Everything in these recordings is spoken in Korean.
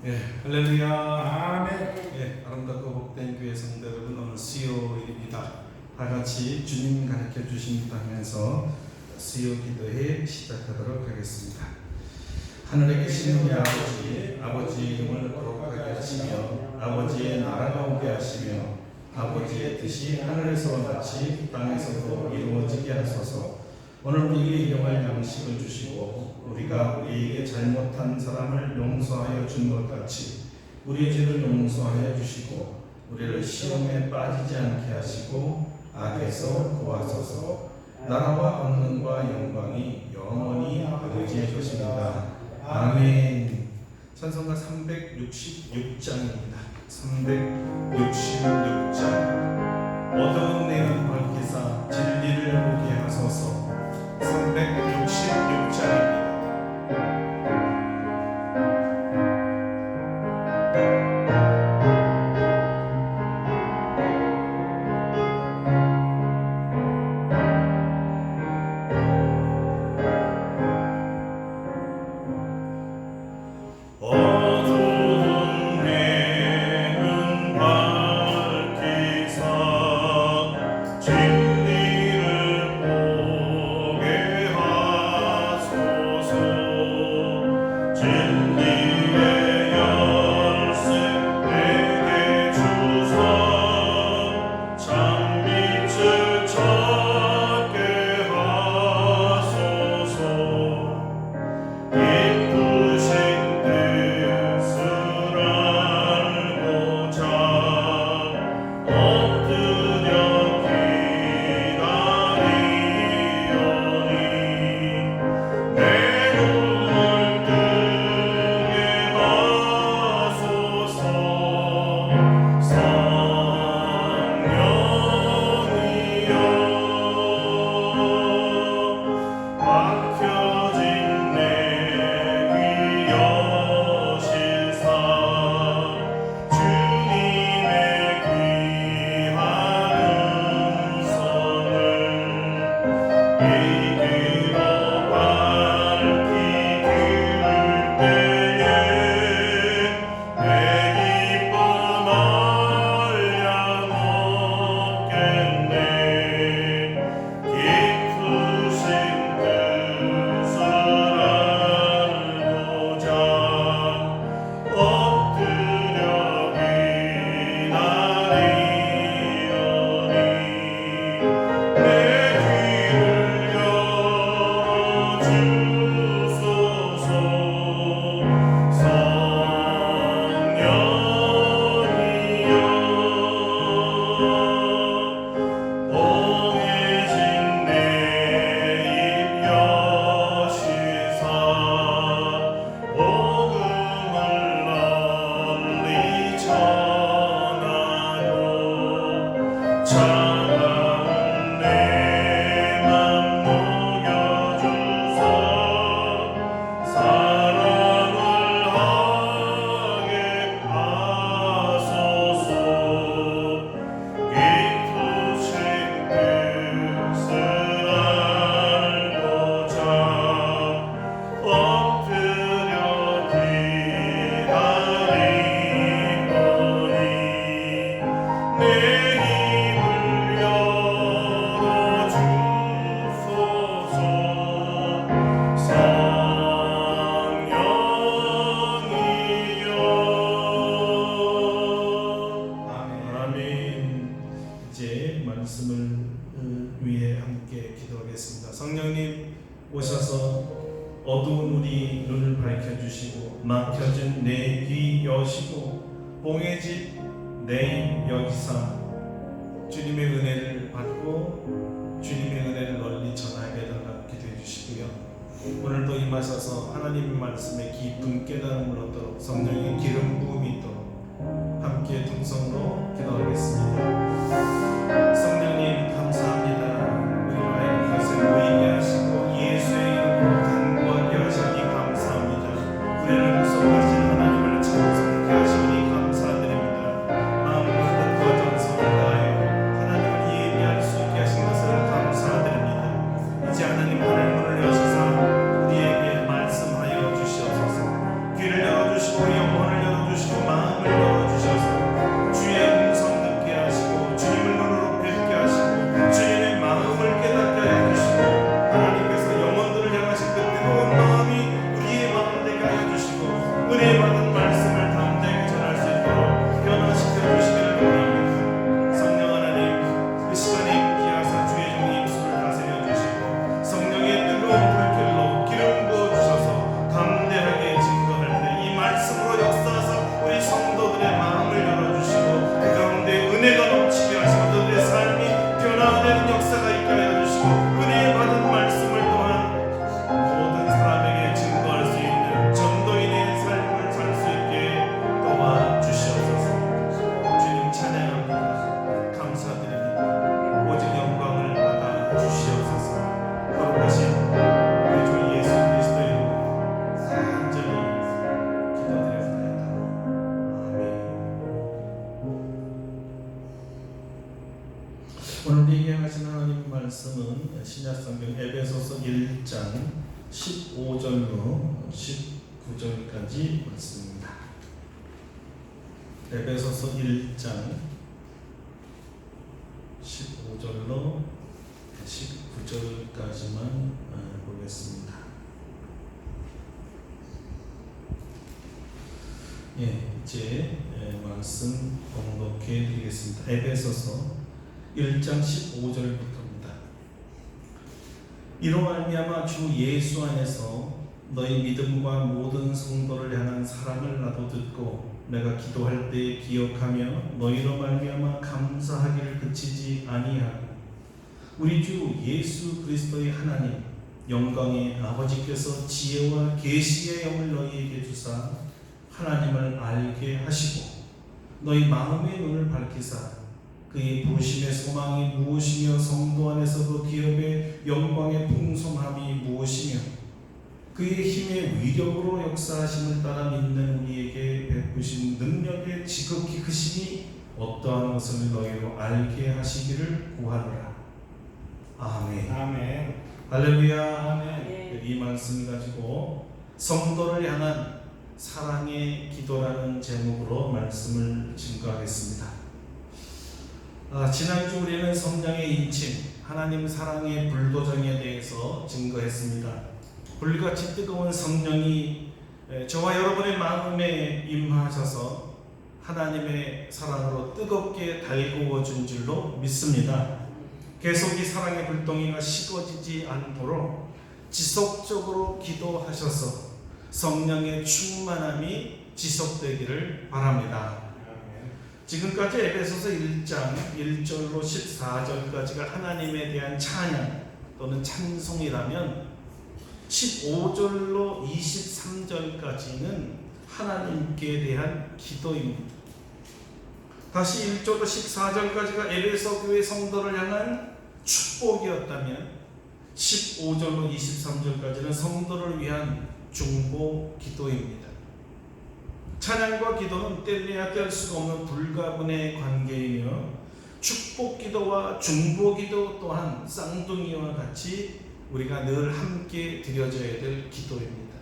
할렐루야. 아멘. 아름답고 복된 교회 성도 여러분, 오늘 수요일입니다. 다 같이 주님 가르쳐 주신 땅에서 수요 기도회 시작하도록 하겠습니다. 하늘에 계신 우리 아버지, 아버지의 이름을 거룩하게 하시며 아버지의 나라가 오게 하시며 아버지의 뜻이 하늘에서와 같이 땅에서도 이루어지게 하소서. 오늘 우리에게 일용할 양식을 주시고 우리가 우리에게 잘못한 사람을 용서하여 준 것 같이 우리의 죄를 용서하여 주시고 우리를 시험에 빠지지 않게 하시고 악에서 구하소서. 나라와 권능과 영광이 영원히 아버지의 것입니다. 아멘. 찬송가 366장입니다. 366장. 어두운 내는 밝히사 진리를 보게 하소서. 366장입니다. 성령님 오셔서 어두운 우리 눈을 밝혀주시고 막혀진 내 귀 여시고 봉해진 내 입 여기사 주님의 은혜를 받고 주님의 은혜를 널리 전하게 달라고 기도해 주시고요. 오늘도 임하셔서 하나님의 말씀에 깊은 깨달음을 얻도록 성령의 기름 부음이 있도록 함께 통성으로 기도하겠습니다. 성령님 감사합니다. 보이게 하시고 예수의 이름으로 간구하게 하시니 감사합니다. 우리를 구속하신 하나님을 찬송케 하시니 감사드립니다. 마음과 뜻과 정성을 다하여 하나님을 예배할 수 있게 하신 것을 감사드립니다. 이제 하나님 하늘문을 여시사 우리에게 말씀하여 주시옵소서. 귀를 열어주시고 영혼을 열어주시옵소서. 하나님 말씀은 신약성경 에베소서 1장 15절로 19절까지 말씀입니다. 에베소서 1장 15절로 19절까지만 보겠습니다. 이제 말씀 봉독해 드리겠습니다. 에베소서 1장 15절부터입니다. 이로 말미암아 주 예수 안에서 너희 믿음과 모든 성도를 향한 사랑을 나도 듣고 내가 기도할 때 기억하며 너희로 말미암아 감사하기를 그치지 아니하고 우리 주 예수 그리스도의 하나님 영광의 아버지께서 지혜와 계시의 영을 너희에게 주사 하나님을 알게 하시고 너희 마음의 눈을 밝히사 그의 부르심의 소망이 무엇이며 성도 안에서 그 기업의 영광의 풍성함이 무엇이며 그의 힘의 위력으로 역사하심을 따라 믿는 우리에게 베푸신 능력의 지극히 크심이 어떠한 것을 너희로 알게 하시기를 구하노라. 아멘. 아멘. 할렐루야. 아멘. 이 말씀을 가지고 성도를 향한 사랑의 기도라는 제목으로 말씀을 증거하겠습니다. 지난주 우리는 성령의 인침, 하나님 사랑의 불도장에 대해서 증거했습니다. 불같이 뜨거운 성령이 저와 여러분의 마음에 임하셔서 하나님의 사랑으로 뜨겁게 달구어 준 줄로 믿습니다. 계속 이 사랑의 불덩이가 식어지지 않도록 지속적으로 기도하셔서 성령의 충만함이 지속되기를 바랍니다. 지금까지 에베소서 1장 1절로 14절까지가 하나님에 대한 찬양 또는 찬송이라면 15절로 23절까지는 하나님께 대한 기도입니다. 다시 1절로 14절까지가 에베소 교회 성도를 향한 축복이었다면 15절로 23절까지는 성도를 위한 중보 기도입니다. 찬양과 기도는 뗄래야 뗄 수가 없는 불가분의 관계이며 축복 기도와 중보 기도 또한 쌍둥이와 같이 우리가 늘 함께 드려져야 될 기도입니다.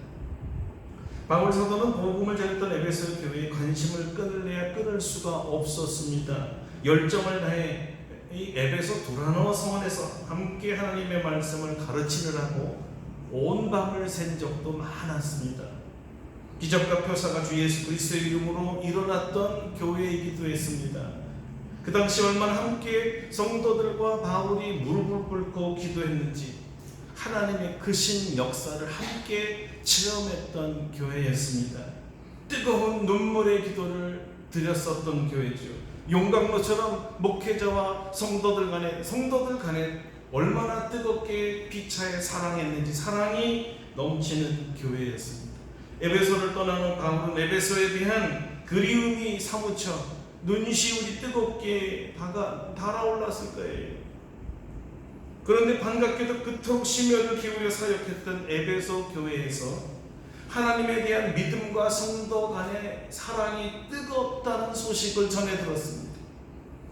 바울 사도는 복음을 전했던 에베소 교회에 관심을 끊을래야 끊을 수가 없었습니다. 열정을 다해 이 에베소 두라노 성원에서 함께 하나님의 말씀을 가르치느라고 온 밤을 샌 적도 많았습니다. 기적과 표사가 주 예수 그리스도의 이름으로 일어났던 교회이기도 했습니다. 그 당시 얼마나 함께 성도들과 바울이 무릎을 꿇고 기도했는지 하나님의 크신 역사를 함께 체험했던 교회였습니다. 뜨거운 눈물의 기도를 드렸었던 교회죠. 용광로처럼 목회자와 성도들 간에 얼마나 뜨겁게 피차에 사랑했는지 사랑이 넘치는 교회였습니다. 에베소를 떠나는 바울은 에베소에 대한 그리움이 사무쳐 눈시울이 뜨겁게 달아올랐을 거예요. 그런데 반갑게도 그토록 심혈을 기울여 사역했던 에베소 교회에서 하나님에 대한 믿음과 성도 간의 사랑이 뜨겁다는 소식을 전해 들었습니다.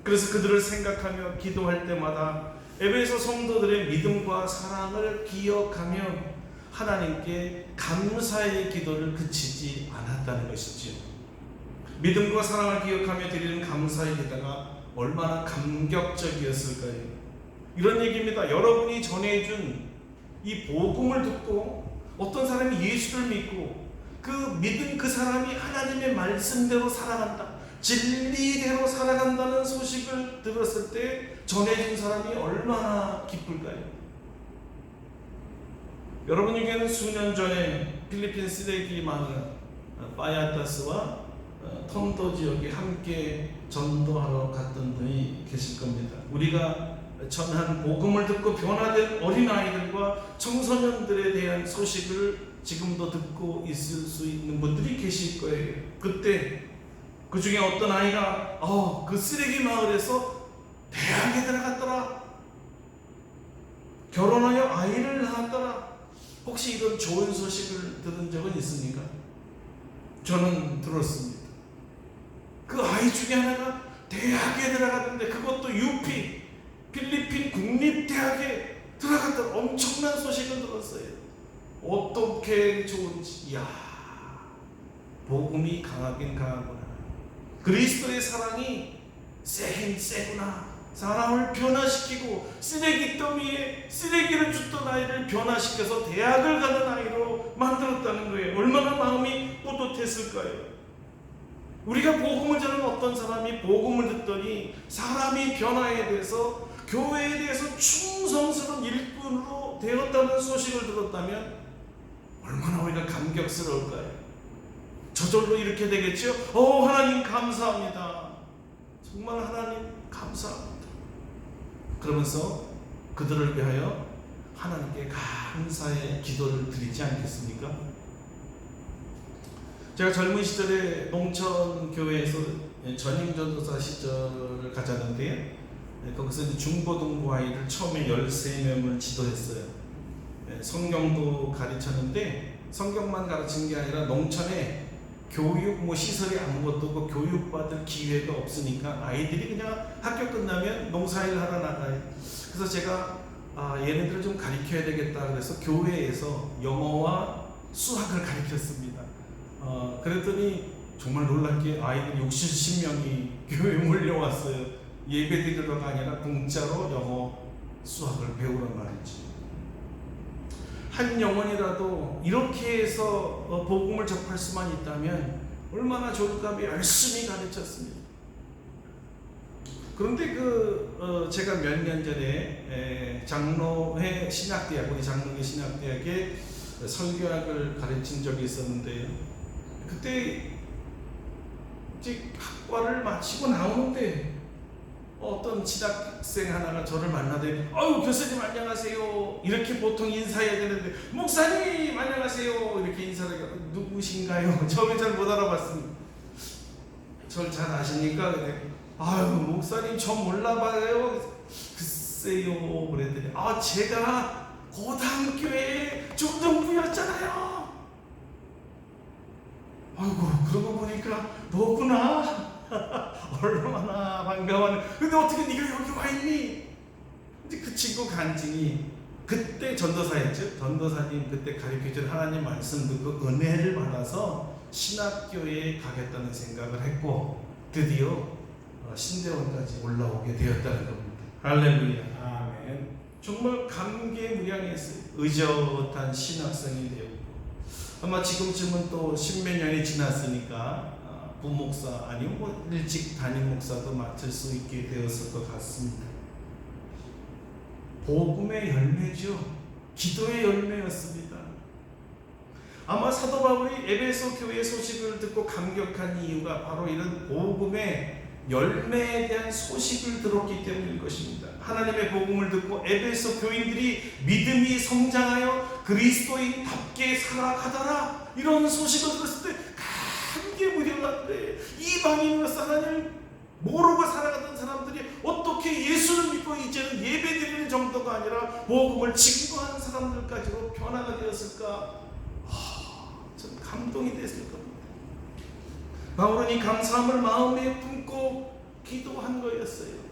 그래서 그들을 생각하며 기도할 때마다 에베소 성도들의 믿음과 사랑을 기억하며 하나님께 감사의 기도를 그치지 않았다는 것이지요. 믿음과 사랑을 기억하며 드리는 감사의 기도가 얼마나 감격적이었을까요? 이런 얘기입니다. 여러분이 전해준 이 복음을 듣고 어떤 사람이 예수를 믿고 그 믿은 그 사람이 하나님의 말씀대로 살아간다, 진리대로 살아간다는 소식을 들었을 때 전해준 사람이 얼마나 기쁠까요? 여러분 중에는 수년 전에 필리핀 쓰레기 마을 파야타스와 톤도 지역에 함께 전도하러 갔던 분이 계실 겁니다. 우리가 전한 복음을 듣고 변화된 어린아이들과 청소년들에 대한 소식을 지금도 듣고 있을 수 있는 분들이 계실 거예요. 그때 그 중에 어떤 아이가 그 쓰레기 마을에서 대학에 들어갔더라, 결혼하여 아이를 낳았더라. 혹시 이런 좋은 소식을 들은 적은 있습니까? 저는 들었습니다. 그 아이 중에 하나가 대학에 들어갔는데 그것도 UP 필리핀 국립대학에 들어갔던 엄청난 소식을 들었어요. 어떻게 좋은지. 이야, 복음이 강하긴 강하구나. 그리스도의 사랑이 세긴 세구나. 사람을 변화시키고 쓰레기 더미에 쓰레기를 줍던 아이를 변화시켜서 대학을 가는 아이로 만들었다는 거예요. 얼마나 마음이 뿌듯했을까요? 우리가 복음을 전하는 어떤 사람이 복음을 듣더니 사람이 변화에 대해서 교회에 대해서 충성스러운 일꾼으로 되었다는 소식을 들었다면 얼마나 우리가 감격스러울까요? 저절로 이렇게 되겠죠? 하나님 감사합니다. 정말 하나님 감사합니다. 그러면서 그들을 위하여 하나님께 감사의 기도를 드리지 않겠습니까? 제가 젊은 시절에 농촌교회에서 전임전도사 시절을 가졌는데요. 거기서 이제 중고등부 아이들 처음에 13명을 지도했어요. 성경도 가르쳤는데 성경만 가르친 게 아니라 농촌에 교육 시설이 아무것도 없고 교육받을 기회가 없으니까 아이들이 그냥 학교 끝나면 농사일 하러 나가요. 그래서 제가 얘네들을 좀 가르쳐야 되겠다 그래서 교회에서 영어와 수학을 가르쳤습니다. 그랬더니 정말 놀랍게 아이들 60명이 교회에 몰려왔어요. 예배드리러가 아니라 공짜로 영어 수학을 배우란 말이지. 한 영혼이라도 이렇게 해서 복음을 접할 수만 있다면 얼마나 좋을까 열심히 가르쳤습니다. 그런데 제가 몇 년 전에 장로회 신학대학, 우리 장로회 신학대학에 설교학을 가르친 적이 있었는데요. 그때 이제 학과를 마치고 나오는데 어떤 진학생 하나가 저를 만나더니 교수님 안녕하세요 이렇게 보통 인사해야 되는데 목사님 안녕하세요 이렇게 인사를 하고 누구신가요? 처음에 잘 못 알아봤습니다. 저를 잘 아십니까? 그래. 목사님 저 몰라봐요. 글쎄요 그랬더니 제가 고등학교에 중등부였잖아요. 그러고 보니까 너구나. 얼마나 반가워하는. 근데 어떻게 네가 여기 와 있니? 이제 그 친구 간증이 그때 전도사였죠. 전도사님 그때 가르쳐준 하나님 말씀 듣고 은혜를 받아서 신학교에 가겠다는 생각을 했고 드디어 신대원까지 올라오게 되었다는 겁니다. 할렐루야. 아멘. 정말 감개무량했어요. 의젓한 신학생이 되었고 아마 지금쯤은 또 십몇 년이 지났으니까 부목사 아니면 일찍 담임 목사도 맡을 수 있게 되었을 것 같습니다. 복음의 열매죠. 기도의 열매였습니다. 아마 사도 바울이 에베소 교회 소식을 듣고 감격한 이유가 바로 이런 복음의 열매에 대한 소식을 들었기 때문일 것입니다. 하나님의 복음을 듣고 에베소 교인들이 믿음이 성장하여 그리스도인답게 살아가더라 이런 소식을 들었을 때 감개무량한데 이방인으로서 하나님을 모르고 살아가던 사람들이 어떻게 예수를 믿고 이제는 예배드리는 정도가 아니라 복음을 증거하는 사람들까지로 변화가 되었을까? 전 감동이 됐을 겁니다. 바울은 이 감사함을 마음에 품고 기도한 거였어요.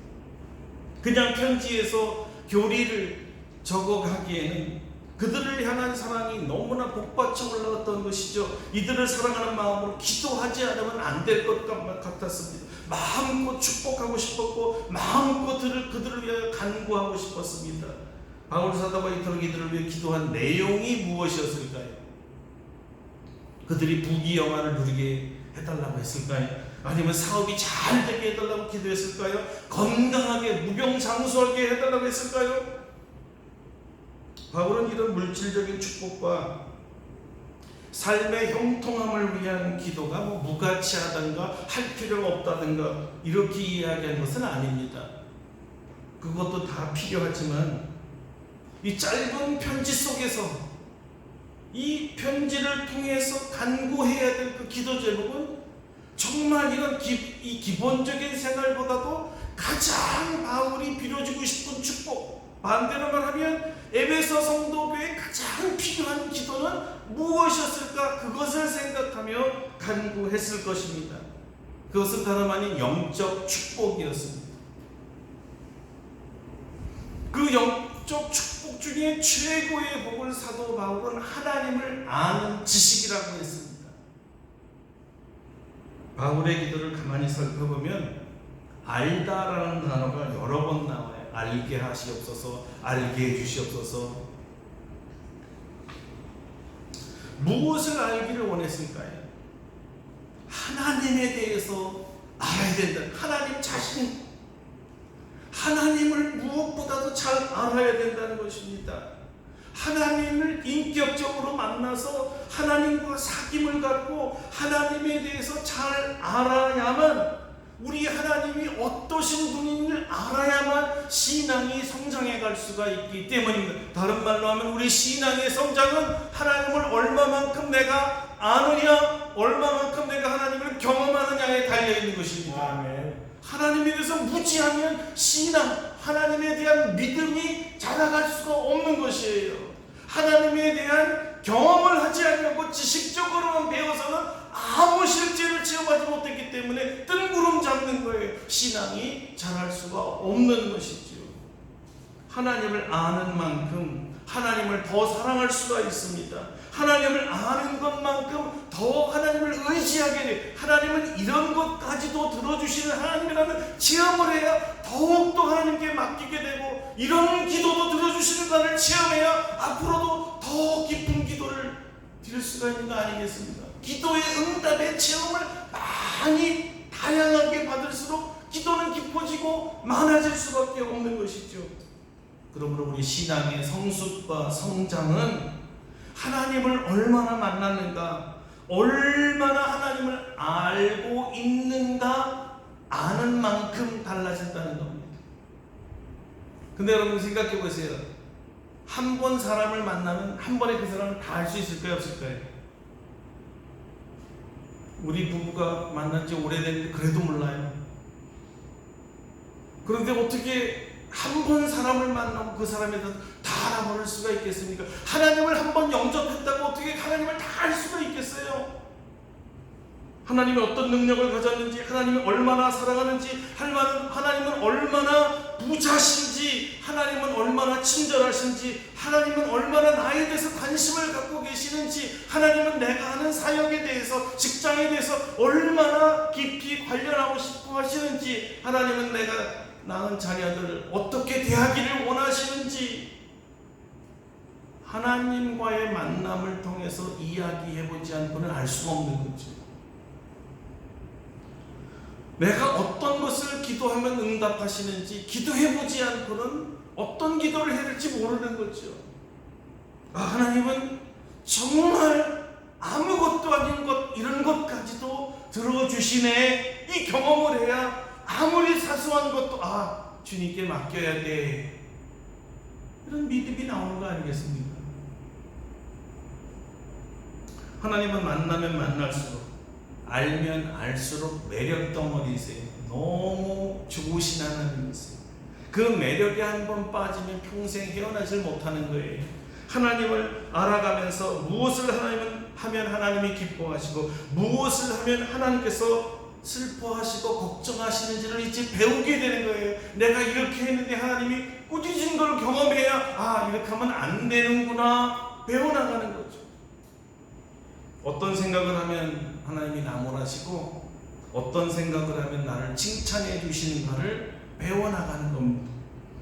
그냥 편지에서 교리를 적어가기에는 그들을 향한 사랑이 너무나 복받쳐 올라갔던 것이죠. 이들을 사랑하는 마음으로 기도하지 않으면 안 될 것 같았습니다. 마음껏 축복하고 싶었고 마음껏 그들을 위하여 간구하고 싶었습니다. 바울 사도가 이토록 이들을 위해 기도한 내용이 무엇이었을까요? 그들이 부귀영화를 누리게 해달라고 했을까요? 아니면 사업이 잘 되게 해달라고 기도했을까요? 건강하게 무병장수하게 해달라고 했을까요? 바울은 이런 물질적인 축복과 삶의 형통함을 위한 기도가 무가치하다든가 할 필요가 없다든가 이렇게 이야기한 것은 아닙니다. 그것도 다 필요하지만 이 짧은 편지 속에서 이 편지를 통해서 간구해야 될 그 기도 제목은 정말 이런 이 기본적인 생활보다도 가장 바울이 빌어주고 싶은 축복, 반대로 말하면 에베소 성도교에 가장 필요한 기도는 무엇이었을까? 그것을 생각하며 간구했을 것입니다. 그것은 다름 아닌 영적 축복이었습니다. 그 영적 축복 중에 최고의 복을 사도 바울은 하나님을 아는 지식이라고 했습니다. 바울의 기도를 가만히 살펴보면 알다라는 단어가 여러 번 나와요. 알게 하시옵소서, 알게 해주시옵소서. 무엇을 알기를 원했을까요? 하나님에 대해서 알아야 된다. 하나님 자신, 하나님을 무엇보다도 잘 알아야 된다는 것입니다. 하나님을 인격적으로 만나서 하나님과 사귐을 갖고 하나님에 대해서 잘 알아야만, 우리 하나님이 어떠신 분인지를 알아야만 신앙이 성장해 갈 수가 있기 때문입니다. 다른 말로 하면 우리 신앙의 성장은 하나님을 얼마만큼 내가 아느냐, 얼마만큼 내가 하나님을 경험하느냐에 달려있는 것입니다. 아멘. 하나님에 대해서 무지하면 신앙, 하나님에 대한 믿음이 자라갈 수가 없는 것이에요. 하나님에 대한 경험을 하지 않고 지식적으로만 배워서는 아무 실제를 체험하지 못했기 때문에 뜬구름 잡는 거예요. 신앙이 자랄 수가 없는 것이지요. 하나님을 아는 만큼 하나님을 더 사랑할 수가 있습니다. 하나님을 아는 것만큼 더 하나님을 의지하게 돼. 하나님은 이런 것까지도 들어주시는 하나님이라는 체험을 해야 더욱더 하나님께 맡기게 되고, 이런 기도도 들어주시는 것을 체험해야 앞으로도 더 깊은 기도를 드릴 수가 있는 거 아니겠습니까? 기도의 응답의 체험을 많이 다양하게 받을수록 기도는 깊어지고 많아질 수밖에 없는 것이죠. 그러므로 우리 신앙의 성숙과 성장은 하나님을 얼마나 만났는가, 얼마나 하나님을 알고 있는가 아는 만큼 달라진다는 겁니다. 근데 여러분 생각해 보세요. 한 번 사람을 만나면 한 번에 그 사람을 다 알 수 있을까요, 없을까요? 우리 부부가 만난 지 오래됐는데 그래도 몰라요. 그런데 어떻게 한 번 사람을 만나고 그 사람에 대해서 다 알아버릴 수가 있겠습니까? 하나님을 한 번 영접했다고 어떻게 하나님을 다 알 수가 있겠어요? 하나님이 어떤 능력을 가졌는지, 하나님이 얼마나 사랑하는지, 하나님은 얼마나 부자신지, 하나님은 얼마나 친절하신지, 하나님은 얼마나 나에 대해서 관심을 갖고 계시는지, 하나님은 내가 하는 사역에 대해서, 직장에 대해서 얼마나 깊이 관련하고 싶어 하시는지, 하나님은 내가 낳은 자녀들을 어떻게 대하기를 원하시는지, 하나님과의 만남을 통해서 이야기해보지 않고는 알 수가 없는 거죠. 내가 어떤 것을 기도하면 응답하시는지 기도해보지 않고는 어떤 기도를 해야 될지 모르는 거죠. 하나님은 정말 아무것도 아닌 것, 이런 것까지도 들어주시네, 이 경험을 해야 아무리 사소한 것도 주님께 맡겨야 돼, 이런 믿음이 나오는 거 아니겠습니까? 하나님은 만나면 만날수록, 알면 알수록 매력 덩어리세요. 너무 좋으신 하나님이세요. 그 매력에 한번 빠지면 평생 헤어나질 못하는 거예요. 하나님을 알아가면서 무엇을 하면 하나님이 기뻐하시고, 무엇을 하면 하나님께서 슬퍼하시고 걱정하시는지를 이제 배우게 되는 거예요. 내가 이렇게 했는데 하나님이 꾸짖은 걸 경험해야 이렇게 하면 안 되는구나 배워나가는 거죠. 어떤 생각을 하면 하나님이 나무라시고, 어떤 생각을 하면 나를 칭찬해 주시는가를 배워나가는 겁니다.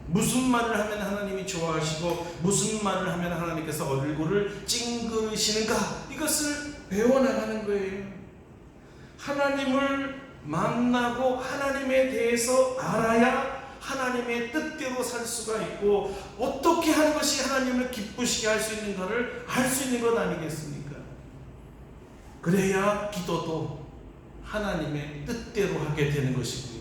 무슨 말을 하면 하나님이 좋아하시고, 무슨 말을 하면 하나님께서 얼굴을 찡그리시는가, 이것을 배워나가는 거예요. 하나님을 만나고 하나님에 대해서 알아야 하나님의 뜻대로 살 수가 있고, 어떻게 하는 것이 하나님을 기쁘시게 할 수 있는가를 알 수 있는 것 아니겠습니까? 그래야 기도도 하나님의 뜻대로 하게 되는 것이고요.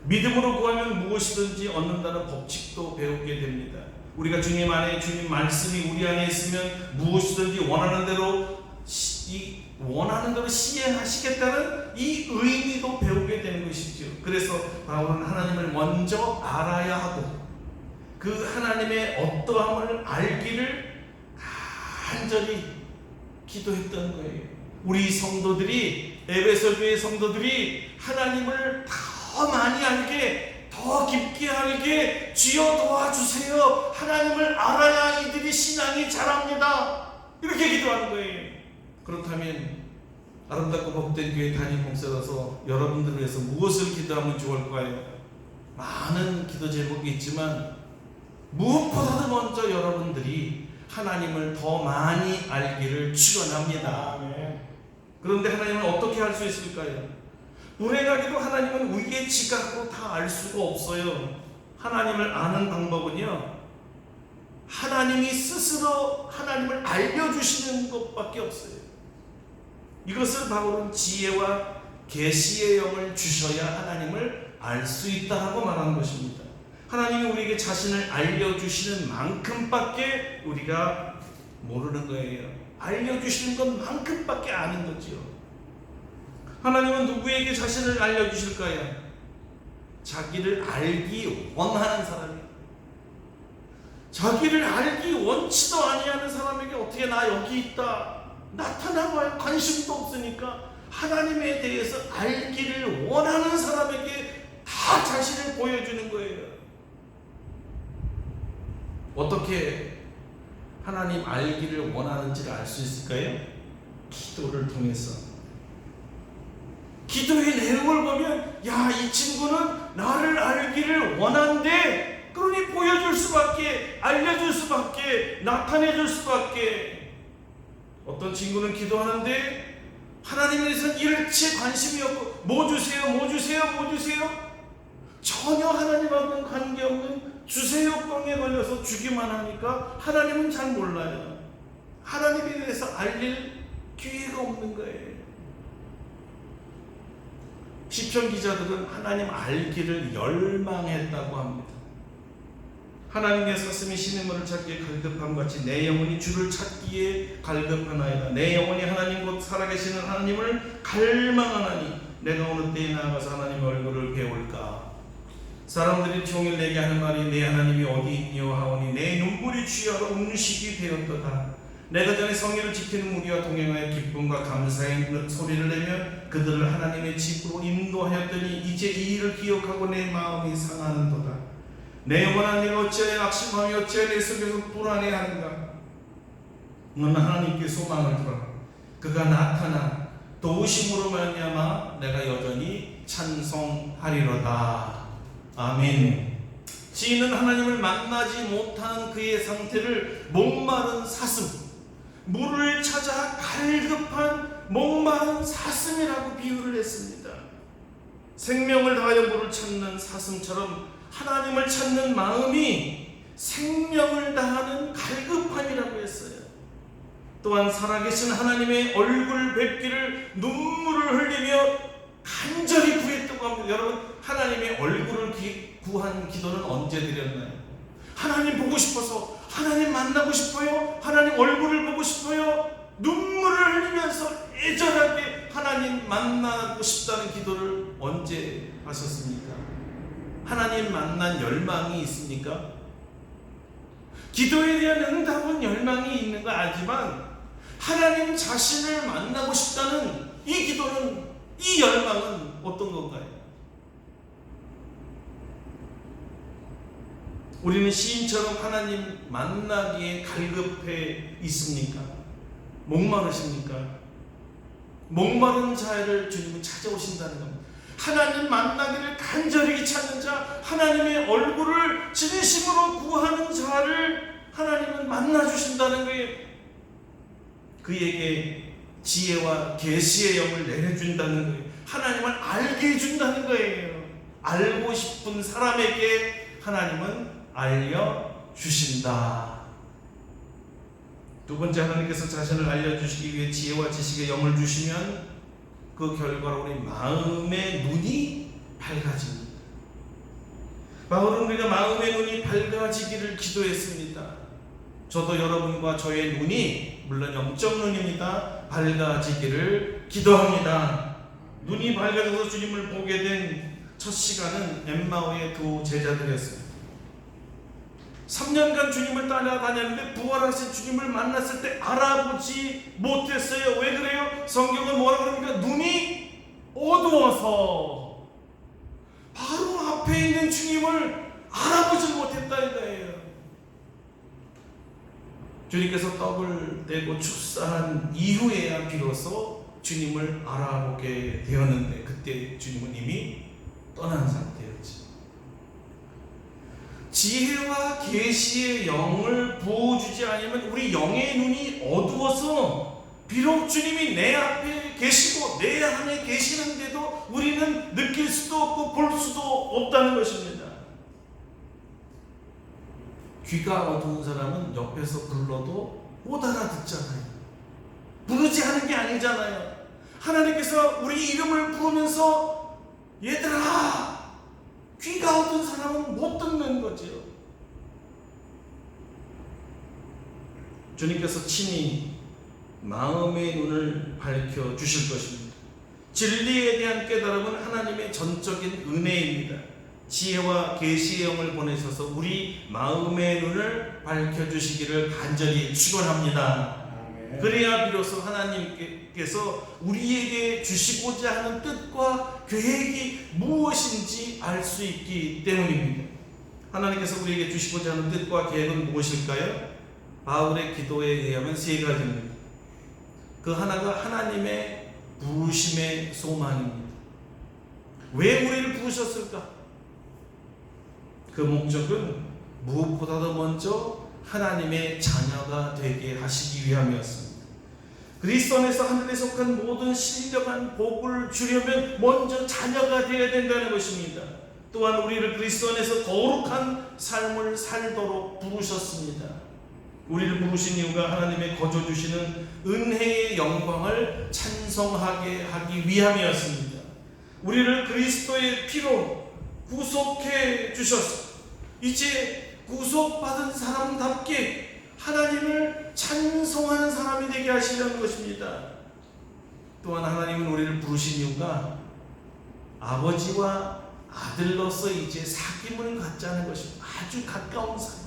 믿음으로 구하면 무엇이든지 얻는다는 법칙도 배우게 됩니다. 우리가 주님 안에, 주님 말씀이 우리 안에 있으면 무엇이든지 원하는 대로 시행하시겠다는 이 의미도 배우게 되는 것이죠. 그래서 바울은 하나님을 먼저 알아야 하고, 그 하나님의 어떠함을 알기를 간절히 기도했던 거예요. 우리 성도들이, 에베소 교회 성도들이 하나님을 더 많이 알게, 더 더 깊게 알게 주여 도와주세요. 하나님을 알아야 이들이 신앙이 자랍니다. 이렇게 기도하는 거예요. 그렇다면 아름답고 복된 교회 담임 목사로서 여러분들을 위해서 무엇을 기도하면 좋을까요? 많은 기도 제목이 있지만 무엇보다도 먼저 여러분들이 하나님을 더 많이 알기를 축원합니다. 그런데 하나님은 어떻게 알 수 있을까요? 불행하게도 하나님은 우리의 지각으로 다 알 수가 없어요. 하나님을 아는 방법은요, 하나님이 스스로 하나님을 알려주시는 것밖에 없어요. 이것을 바울은 지혜와 계시의 영을 주셔야 하나님을 알 수 있다고 말하는 것입니다. 하나님이 우리에게 자신을 알려주시는 만큼밖에 우리가 모르는 거예요. 알려주시는 것만큼밖에 아는 거지요. 하나님은 누구에게 자신을 알려주실까요? 자기를 알기 원하는 사람이에요. 자기를 알기 원치도 아니하는 사람에게 어떻게 나 여기 있다 나타나봐야 관심도 없으니까 하나님에 대해서 알기를 원하는 사람에게 다 자신을 보여주는 거예요. 어떻게 하나님 알기를 원하는지를 알 수 있을까요? 기도를 통해서. 기도의 내용을 보면 야, 이 친구는 나를 알기를 원한대. 그러니 보여줄 수밖에, 알려줄 수밖에, 나타내줄 수밖에. 어떤 친구는 기도하는데 하나님에 대해서는 일체 관심이 없고 뭐 주세요, 뭐 주세요, 뭐 주세요. 전혀 하나님하고는 관계없는 주세요병에 걸려서 주기만 하니까 하나님은 잘 몰라요. 하나님에 대해서 알릴 기회가 없는 거예요. 시편 기자들은 하나님 알기를 열망했다고 합니다. 하나님의 사슴이 시냇물을 찾기에 갈급함같이 내 영혼이 주를 찾기에 갈급하나이다. 내 영혼이 하나님 곧 살아계시는 하나님을 갈망하나니 내가 어느 때에 나아가서 하나님의 얼굴을 배울까. 사람들이 종일 내게 하는 말이 내 하나님이 어디 있니요 하오니 내 눈물이 주여로 음식이 되었도다. 내가 전에 성의를 지키는 무리와 동행하여 기쁨과 감사의 소리를 내며 그들을 하나님의 집으로 인도하였더니 이제 이 일을 기억하고 내 마음이 상하는도다. 내 영혼아 네가 어찌하여 낙심하며 어찌하여 내 속에서 불안해하는가. 너는 하나님께 소망을 두라. 그가 나타나 도우심으로 말미암아 내가 여전히 찬송하리로다. 아멘. 지인은 하나님을 만나지 못하는 그의 상태를 목마른 사슴, 물을 찾아 갈급한 목마른 사슴이라고 비유를 했습니다. 생명을 다하여 물을 찾는 사슴처럼 하나님을 찾는 마음이 생명을 다하는 갈급함이라고 했어요. 또한 살아계신 하나님의 얼굴 뵙기를 눈물을 흘리며 간절히 구했다고 합니다. 여러분, 하나님의 얼굴을 구한 기도는 언제 드렸나요? 하나님 보고 싶어서, 하나님 만나고 싶어요, 하나님 얼굴을 보고 싶어요, 눈물을 흘리면서 애절하게 하나님 만나고 싶다는 기도를 언제 하셨습니까? 하나님 만난 열망이 있습니까? 기도에 대한 응답은 열망이 있는 거 알지만 하나님 자신을 만나고 싶다는 이 기도는, 이 열망은 어떤 건가요? 우리는 시인처럼 하나님 만나기에 갈급해 있습니까? 목마르십니까? 목마른 자를 주님은 찾아오신다는 겁니다. 하나님 만나기를 간절히 찾는 자, 하나님의 얼굴을 진심으로 구하는 자를 하나님은 만나주신다는 거예요. 그에게 지혜와 계시의 영을 내려준다는 거예요. 하나님을 알게 해준다는 거예요. 알고 싶은 사람에게 하나님은 알려주신다. 두 번째, 하나님께서 자신을 알려주시기 위해 지혜와 지식의 영을 주시면 그 결과로 우리 마음의 눈이 밝아집니다. 바울은 우리가 마음의 눈이 밝아지기를 기도했습니다. 저도 여러분과 저의 눈이, 물론 영적 눈입니다, 밝아지기를 기도합니다. 눈이 밝아져서 주님을 보게 된 첫 시간은 엠마오의 두 제자들이었습니다. 3년간 주님을 따라다녔는데 부활하신 주님을 만났을 때 알아보지 못했어요. 왜 그래요? 성경은 뭐라고 합니까? 눈이 어두워서. 바로 앞에 앞에 있는 주님을 알아보지 못했다 이거예요. 주님께서 떡을 떼고 축사한 이후에야 비로소 주님을 알아보게 되었는데 그때 주님은 이미 떠난 상태였지. 지혜와 계시의 영을 부어주지 않으면 우리 영의 눈이 어두워서 비록 주님이 내 앞에 계시고 내 안에 계시는데도 우리는 느낄 수도 없고 볼 수도 없다는 것입니다. 귀가 어두운 사람은 옆에서 불러도 못 알아듣잖아요. 부르지 않은 게 아니잖아요. 하나님께서 우리 이름을 부르면서 얘들아, 귀가 어두운 사람은 못 듣는 거죠. 주님께서 친히 마음의 눈을 밝혀 주실 것입니다. 진리에 대한 깨달음은 하나님의 전적인 은혜입니다. 지혜와 계시의 영을 보내셔서 우리 마음의 눈을 밝혀주시기를 간절히 축원합니다. 그래야 비로소 하나님께서 우리에게 주시고자 하는 뜻과 계획이 무엇인지 알 수 있기 때문입니다. 하나님께서 우리에게 주시고자 하는 뜻과 계획은 무엇일까요? 바울의 기도에 의하면 세 가지입니다. 그 하나가 하나님의 부르심의 소망입니다. 왜 우리를 부르셨을까? 그 목적은 무엇보다도 먼저 하나님의 자녀가 되게 하시기 위함이었습니다. 그리스도 안에서 하늘에 속한 모든 신령한 복을 주려면 먼저 자녀가 되어야 된다는 것입니다. 또한 우리를 그리스도 안에서 거룩한 삶을 살도록 부르셨습니다. 우리를 부르신 이유가 하나님의 거저 주시는 은혜의 영광을 찬송하게 하기 위함이었습니다. 우리를 그리스도의 피로 구속해 주셨습니다. 이제 구속받은 사람답게 하나님을 찬송하는 사람이 되게 하시려는 것입니다. 또한 하나님은 우리를 부르신 이유가 아버지와 아들로서 이제 사귐을 갖자는 것입니다. 아주 가까운 사람,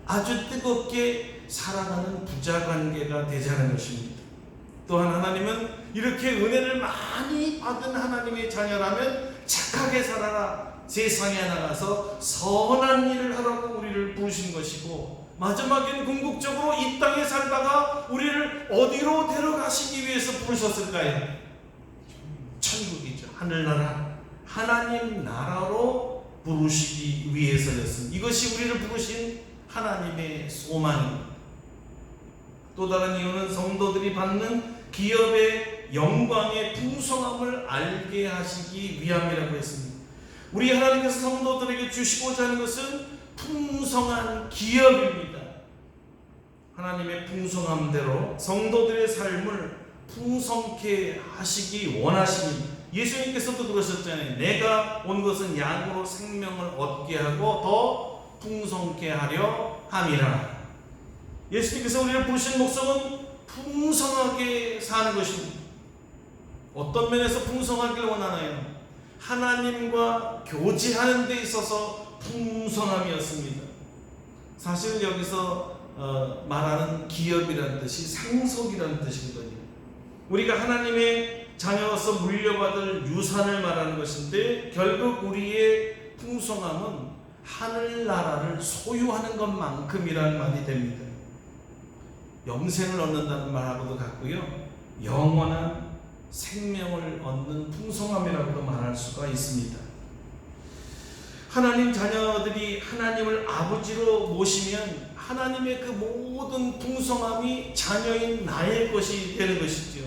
아주 뜨겁게 사랑하는 부자관계가 되자는 것입니다. 또한 하나님은 이렇게 은혜를 많이 받은 하나님의 자녀라면 착하게 살아라, 세상에 나가서 선한 일을 하라고 우리를 부르신 것이고, 마지막엔 궁극적으로 이 땅에 살다가 우리를 어디로 데려가시기 위해서 부르셨을까요? 천국이죠. 하늘나라, 하나님 나라로 부르시기 위해서였습니다. 이것이 우리를 부르신 하나님의 소망입니다. 또 다른 이유는 성도들이 받는 기업의 영광의 풍성함을 알게 하시기 위함이라고 했습니다. 우리 하나님께서 성도들에게 주시고자 하는 것은 풍성한 기업입니다. 하나님의 풍성함대로 성도들의 삶을 풍성케 하시기 원하십니다. 예수님께서도 그러셨잖아요. 내가 온 것은 양으로 생명을 얻게 하고 더 풍성케 하려 함이라. 예수님께서 우리를 부르신 목적은 풍성하게 사는 것입니다. 어떤 면에서 풍성하기를 원하나요? 하나님과 교제하는 데 있어서 풍성함이었습니다. 사실 여기서 말하는 기업이라는 뜻이 상속이라는 뜻이거든요. 우리가 하나님의 자녀로서 물려받을 유산을 말하는 것인데, 결국 우리의 풍성함은 하늘나라를 소유하는 것만큼이라는 말이 됩니다. 영생을 얻는다는 말하고도 같고요, 영원한 생명을 얻는 풍성함이라고도 말할 수가 있습니다. 하나님 자녀들이 하나님을 아버지로 모시면 하나님의 그 모든 풍성함이 자녀인 나의 것이 되는 것이죠.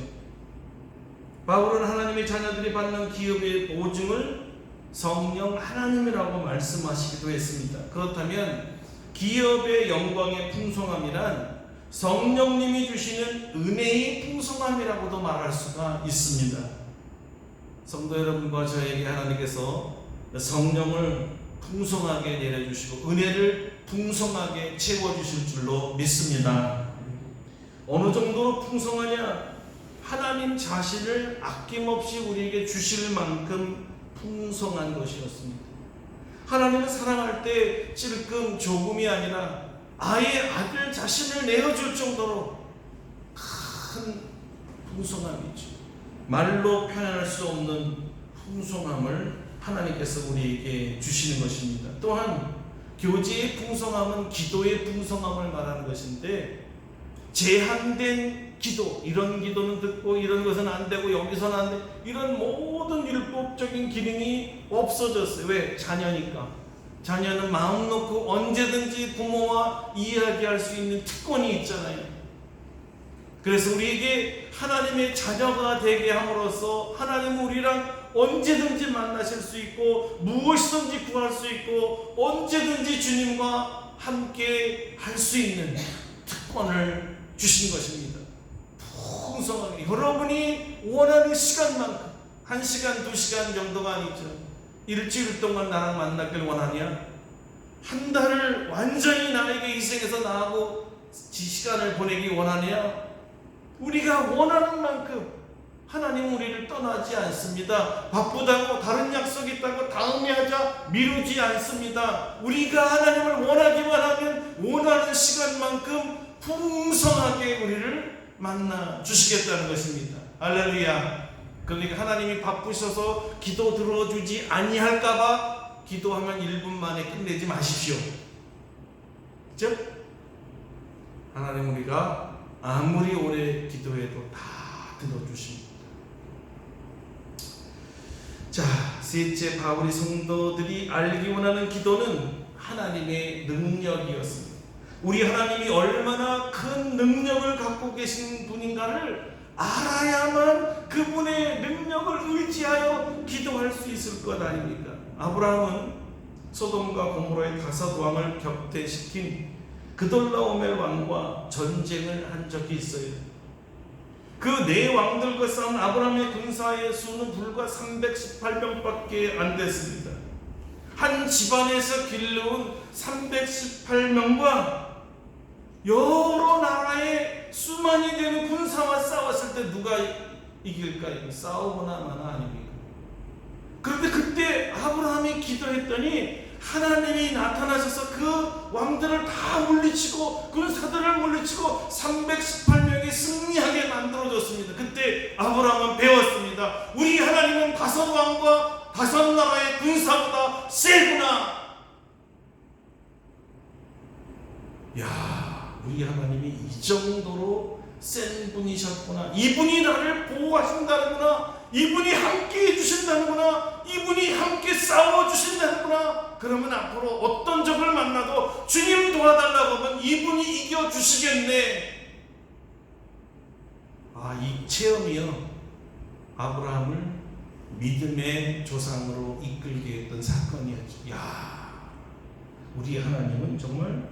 바울은 하나님의 자녀들이 받는 기업의 보증을 성령 하나님이라고 말씀하시기도 했습니다. 그렇다면 기업의 영광의 풍성함이란 성령님이 주시는 은혜의 풍성함이라고도 말할 수가 있습니다. 성도 여러분과 저에게 하나님께서 성령을 풍성하게 내려주시고 은혜를 풍성하게 채워주실 줄로 믿습니다. 어느 정도로 풍성하냐? 하나님 자신을 아낌없이 우리에게 주실 만큼 풍성한 것이었습니다. 하나님은 사랑할 때 찔끔 조금이 아니라 아예 아들 자신을 내어줄 정도로 큰 풍성함이죠. 말로 표현할 수 없는 풍성함을 하나님께서 우리에게 주시는 것입니다. 또한 교제의 풍성함은 기도의 풍성함을 말하는 것인데, 제한된 기도, 이런 기도는 듣고 이런 것은 안 되고 여기서는 안 돼, 이런 모든 율법적인 기능이 없어졌어요. 왜? 자녀니까. 자녀는 마음 놓고 언제든지 부모와 이야기할 수 있는 특권이 있잖아요. 그래서 우리에게 하나님의 자녀가 되게 함으로써 하나님은 우리랑 언제든지 만나실 수 있고 무엇이든지 구할 수 있고 언제든지 주님과 함께 할 수 있는 특권을 주신 것입니다. 풍성하게 여러분이 원하는 시간만큼, 1시간, 2시간 정도가 아니죠. 일주일 동안 나랑 만나길 원하냐? 한 달을 완전히 나에게 희생해서 나하고 시간을 보내기 원하냐? 우리가 원하는 만큼 하나님 우리를 떠나지 않습니다. 바쁘다고 다른 약속 있다고 다음에 하자 미루지 않습니다. 우리가 하나님을 원하기만 하면 원하는 시간만큼 풍성하게 우리를 만나 주시겠다는 것입니다. 할렐루야. 그러니까 하나님이 바쁘셔서 기도 들어주지 아니할까봐 기도하면 1분 만에 끝내지 마십시오. 그렇죠? 하나님 우리가 아무리 오래 기도해도 다 들어주십니다. 자, 셋째, 바울이 성도들이 알기 원하는 기도는 하나님의 능력이었습니다. 우리 하나님이 얼마나 큰 능력을 갖고 계신 분인가를 알아야만 그분의 능력을 의지하여 기도할 수 있을 것 아닙니까? 아브라함은 소돔과 고모라의 5왕을 격퇴시킨 그돌라오멜 왕과 전쟁을 한 적이 있어요. 그 4왕들과 싸운 아브라함의 군사의 수는 불과 318명밖에 안 됐습니다. 한 집안에서 길러온 318명과 여러 나라의 수만이 되는 군사와 싸웠을 때 누가 이길까요? 싸우거나 마나 아닙니까? 그런데 그때 아브라함이 기도했더니 하나님이 나타나셔서 그 왕들을 다 물리치고 군사들을 물리치고 318명이 승리하게 만들어줬습니다. 그때 아브라함은 배웠습니다. 우리 하나님은 5왕과 5나라의 군사보다 세구나. 야, 우리 하나님이 이 정도로 센 분이셨구나. 이분이 나를 보호하신다는구나. 이분이 함께 해주신다는구나. 이분이 함께 싸워주신다는구나. 그러면 앞으로 어떤 적을 만나도 주님 도와달라고 하면 이분이 이겨주시겠네. 이 체험이요, 아브라함을 믿음의 조상으로 이끌게 했던 사건이었죠. 우리 하나님은 정말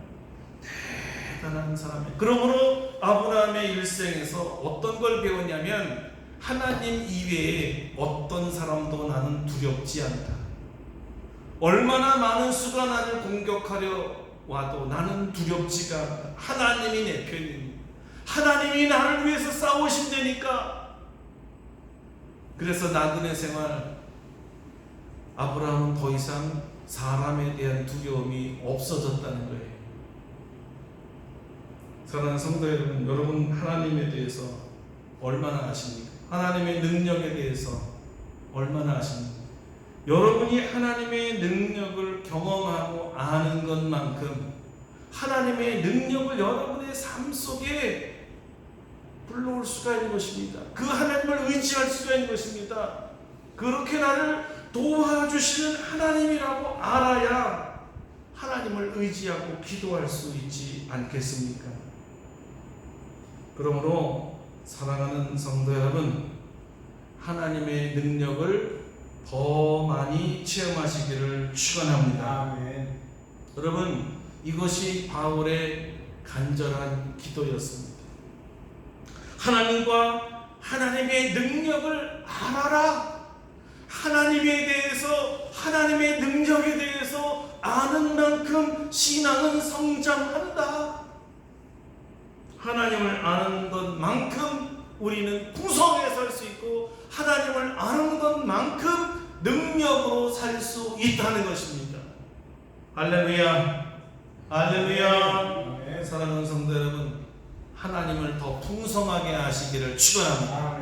대단한 사람이에요. 그러므로 아브라함의 일생에서 어떤 걸 배웠냐면, 하나님 이외에 어떤 사람도 나는 두렵지 않다. 얼마나 많은 수가 나를 공격하려 와도 나는 두렵지가 않다. 하나님이 내 편입니다. 하나님이 나를 위해서 싸우신다니까. 그래서 나그네 생활, 아브라함은 더 이상 사람에 대한 두려움이 없어졌다는 거예요. 사랑하는 성도 여러분, 여러분 하나님에 대해서 얼마나 아십니까? 하나님의 능력에 대해서 얼마나 아십니까? 여러분이 하나님의 능력을 경험하고 아는 것만큼 하나님의 능력을 여러분의 삶 속에 불러올 수가 있는 것입니다. 그 하나님을 의지할 수가 있는 것입니다. 그렇게 나를 도와주시는 하나님이라고 알아야 하나님을 의지하고 기도할 수 있지 않겠습니까? 그러므로 사랑하는 성도 여러분, 하나님의 능력을 더 많이 체험하시기를 축원합니다. 아멘. 여러분, 이것이 바울의 간절한 기도였습니다. 하나님과 하나님의 능력을 알아라. 하나님에 대해서, 하나님의 능력에 대해서 아는 만큼 신앙은 성장한다. 하나님을 아는 것만큼 우리는 풍성하게 살 수 있고, 하나님을 아는 것만큼 능력으로 살 수 있다는 것입니다. 할렐루야, 할렐루야. 사랑하는 성도 여러분, 하나님을 더 풍성하게 아시기를 축원합니다.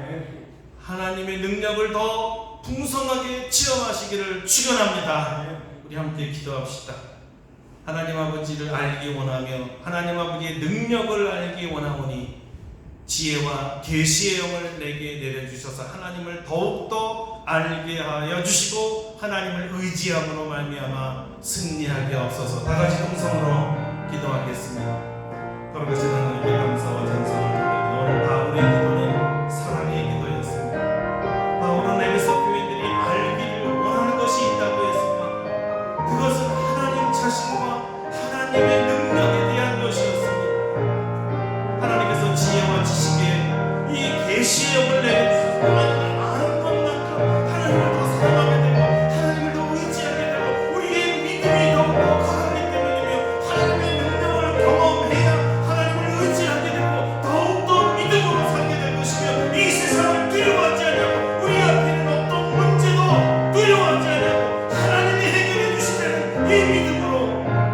하나님의 능력을 더 풍성하게 체험하시기를 축원합니다. 우리 함께 기도합시다. 하나님 아버지를 알기 원하며 하나님 아버지의 능력을 알기 원하오니 지혜와 계시의 영을 내게 내려주셔서 하나님을 더욱더 알게 하여 주시고 하나님을 의지함으로 말미암아 승리하게 없어서 다 같이 동성으로 기도하겠습니다. 걸어가시는 하나님께 감사와 찬송을 드립니다. 오늘 바울의 기도는 사랑의 기도였습니다. 바울은 에베소 교인들이 알기를 원하는 것이 있다고 했습니다. 그것은 하나님 자신과 하나님의 능력에 대한 것이었습니다. 하나님께서 지혜와 지식에 이 계시의 영을 내려주셔서 하나님을 아는 것만큼 하나님을 더 사랑하게 되고 하나님을 더 의지하게 되고 우리의 믿음이 더욱더 강하기 때문이며 하나님의 능력을 경험해야 하나님을 의지하게 되고 더욱더 믿음으로 살게 될 것이며 이 세상을 두려워하지 않냐고 우리 앞에 있는 어떤 문제도 두려워하지 않냐고 하나님이 해결해 주시는 이 믿음으로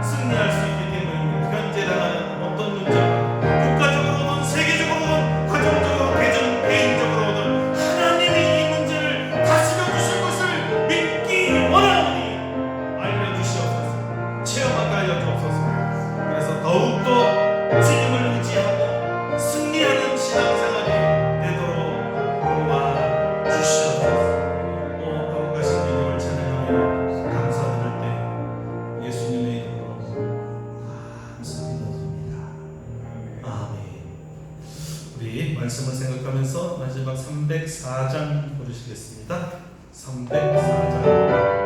승리할 수 있기 때문입니다. 현재 당하는 어떤 문제 국가적으로든 세계적으로든 가정적으로 개인적으로든 하나님이 이 문제를 다스려 주실 것을 믿기 원하오니 알려주시옵소서. 체험하게 하여 주옵소서. 그래서 더욱더 주님을 의지하고 승리하는 신앙생활이 되도록 도와주시옵소서. 거룩하신 주님을 찬양하며 감사드릴 때 예수님의 이름으로 감사드립니다. 아멘. 우리 말씀을 생각하면서 마지막 304장 부르시겠습니다. 304장